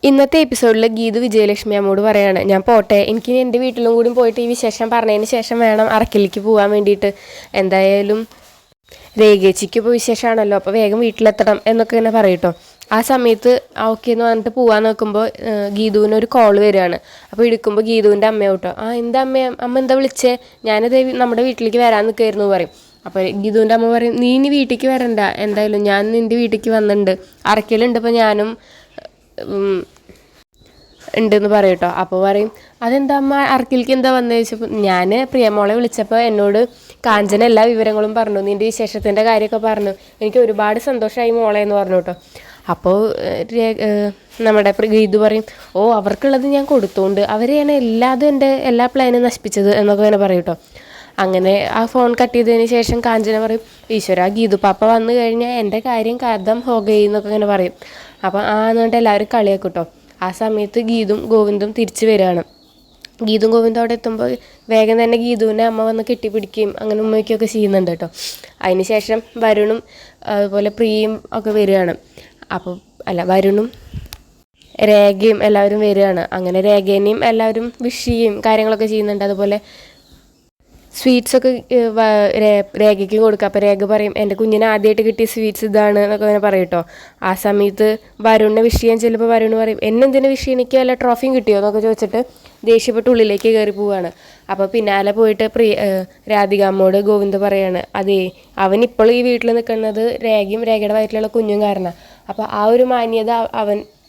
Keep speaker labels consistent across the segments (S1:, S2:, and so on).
S1: ഇന്നത്തെ എപ്പിസോഡിൽ ഗീതു വിജയലക്ഷ്മി അമ്മോട് പറയാണ്, ഞാൻ പോട്ടെ, എനിക്ക് എൻ്റെ വീട്ടിലും കൂടി പോയിട്ട് ഈ വിശേഷം പറഞ്ഞതിന് ശേഷം വേണം അറക്കലിലേക്ക് പോകാൻ വേണ്ടിയിട്ട്. എന്തായാലും രേഖേച്ചിക്ക് ഇപ്പോൾ വിശേഷമാണല്ലോ, അപ്പോൾ വേഗം വീട്ടിലെത്തണം എന്നൊക്കെ ഇങ്ങനെ പറയട്ടോ. ആ സമയത്ത് ഓക്കെ എന്ന് പറഞ്ഞിട്ട് പോകാൻ നോക്കുമ്പോൾ ഗീതുവിന് ഒരു കോൾ വരികയാണ്. അപ്പോൾ എടുക്കുമ്പോൾ ഗീതുവിൻ്റെ അമ്മയോട്ടോ, എന്താ അമ്മ എന്താ വിളിച്ചേ, ഞാനത് നമ്മുടെ വീട്ടിലേക്ക് വരാൻ നിൽക്കുമായിരുന്നു പറയും. അപ്പോൾ ഗീതുവിൻ്റെ അമ്മ പറയും, നീ ഇനി വീട്ടിലേക്ക് വരണ്ട, എന്തായാലും ഞാൻ നിൻ്റെ വീട്ടിലേക്ക് വന്നിട്ടുണ്ട്, അറക്കലുണ്ട്, ഇപ്പോൾ ഞാനും ഉണ്ടെന്ന് പറയും കേട്ടോ. അപ്പോൾ പറയും, അതെന്താ അമ്മ അറക്കിലേക്ക് എന്താ വന്നത് ചോദിച്ചപ്പോൾ, ഞാൻ പ്രിയമോളെ വിളിച്ചപ്പോൾ എന്നോട് കാഞ്ചന എല്ലാ വിവരങ്ങളും പറഞ്ഞു, നിൻ്റെ വിശേഷത്തിൻ്റെ കാര്യമൊക്കെ പറഞ്ഞു, എനിക്ക് ഒരുപാട് സന്തോഷമായി മോളെ എന്ന് പറഞ്ഞു കേട്ടോ. അപ്പോൾ നമ്മുടെ ഗീതു പറയും, അവർക്കുള്ളത് ഞാൻ കൊടുത്തോണ്ട് അവരെയാണ് എല്ലാതും എല്ലാ പ്ലാനും നശിപ്പിച്ചത് എന്നൊക്കെ അങ്ങനെ പറയും കേട്ടോ. അങ്ങനെ ആ ഫോൺ കട്ട് ചെയ്തതിന് ശേഷം കാഞ്ചന പറയും, ഈശ്വര ഗീതു പാപ്പ വന്നു കഴിഞ്ഞാൽ എൻ്റെ കാര്യം കഥം ഹോഗയി എന്നൊക്കെ അങ്ങനെ പറയും. അപ്പം എന്നിട്ട് എല്ലാവരും കളിയാക്കും കേട്ടോ. ആ സമയത്ത് ഗീതും ഗോവിന്ദും തിരിച്ചു വരികയാണ്. ഗീതും ഗോവിന്ദും അവിടെ എത്തുമ്പോൾ വേഗം തന്നെ ഗീതുവിനെ അമ്മ വന്ന് കെട്ടിപ്പിടിക്കുകയും അങ്ങനെ ഉമ്മയ്ക്കൊക്കെ ചെയ്യുന്നുണ്ട് കേട്ടോ. അതിന് ശേഷം വരുണും അതുപോലെ പ്രിയയും ഒക്കെ വരികയാണ്. വരുണും രേഖയും എല്ലാവരും വരികയാണ്. അങ്ങനെ രേഖേനെയും എല്ലാവരും വിഷ് ചെയ്യും കാര്യങ്ങളൊക്കെ ചെയ്യുന്നുണ്ട്. അതുപോലെ സ്വീറ്റ്സൊക്കെ രേഖയ്ക്ക് കൊടുക്കുക. അപ്പോൾ രേഖ പറയും, എൻ്റെ കുഞ്ഞിനെ ആദ്യമായിട്ട് കിട്ടിയ സ്വീറ്റ്സ് ഇതാണ് എന്നൊക്കെ അങ്ങനെ പറയും കേട്ടോ. ആ സമയത്ത് വരുണിനെ വിഷ് ചെയ്യാൻ ചെല്ലുമ്പോൾ വരുണ് പറയും, എന്നെന്തിനു വിഷ് ചെയ്യാൻ, എനിക്ക് വല്ല ട്രോഫിയും കിട്ടിയോ എന്നൊക്കെ ചോദിച്ചിട്ട് ദേഷ്യപ്പെട്ട് ഉള്ളിലേക്ക് കയറി പോവുകയാണ്. അപ്പോൾ പിന്നാലെ പോയിട്ട് രാധികാമ്മോട് ഗോവിന്ദ് പറയാണ്, അതേ അവനിപ്പോൾ ഈ വീട്ടിൽ നിൽക്കുന്നത് രേഖയുടെ വയറ്റിലുള്ള കുഞ്ഞും കാരണമാണ്. അപ്പോൾ ആ ഒരു മാന്യത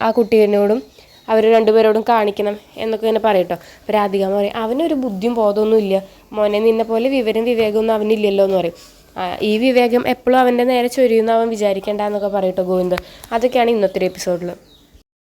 S1: ആ കുട്ടീനോടും അവർ രണ്ടുപേരോടും കാണിക്കണം എന്നൊക്കെ ഇങ്ങനെ പറയട്ടോ. അപ്പോൾ രാധികാമ്മ പറയും, അവനൊരു ബുദ്ധിയും ബോധമൊന്നും ഇല്ല മോനെ, നിന്നെ പോലെ വിവേകമൊന്നും അവനില്ലല്ലോ എന്ന് പറയും. ഈ വിവേകം എപ്പോഴും അവൻ്റെ നേരെ ചൊരിയുന്ന അവൻ വിചാരിക്കേണ്ട എന്നൊക്കെ പറയട്ടോ ഗോവിന്ദ്. അതൊക്കെയാണ് ഇന്നത്തെ ഒരു എപ്പിസോഡിൽ.